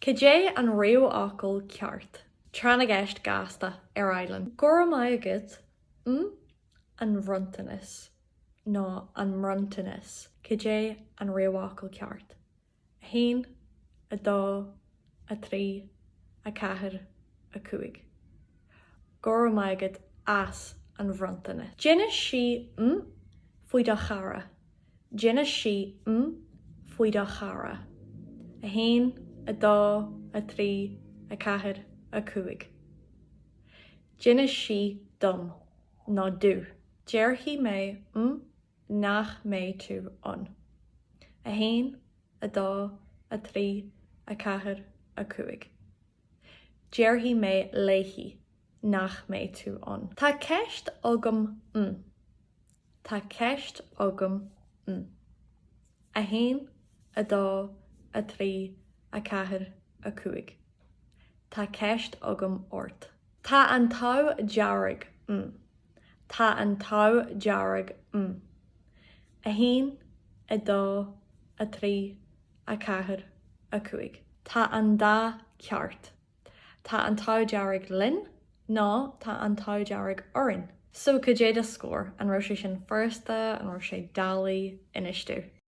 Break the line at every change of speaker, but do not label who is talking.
Cé an riú ácail ceart, trena gceist gasta ar Island. Gura mai agad, an runtanas, nó an mruntanas. Cé an riú ácail ceart. A haon, a dó, a trí, a ceathair, a cuaig. Gura mai agad as an bhruntanas. Dinne si faoi do chara. Dinne si faoi do chara. A haon, a dó, a trí, a ceathair, a cuaig. Dinne si dom, nó dú. Deir hí mé nach mé tú an. A haon, a dó, a trí, a ceathair, a cuaig. Deir hí mé léithí, nach mé tú an. Tá ceist agam Tá ceist agam A haon, a dó, a trí, a ceathair, a cuaig. Tá ceist agam ort. Tá an tá dearg Tá an tá dearg A haon, a dó, a trí, a ceathair, a cuaig. Tá an dá ceart. Tá an tá dearg linn, nó tá an tá dearg orin. So cé a scór an ro sé sin firsta an ro sé dalaí inistú.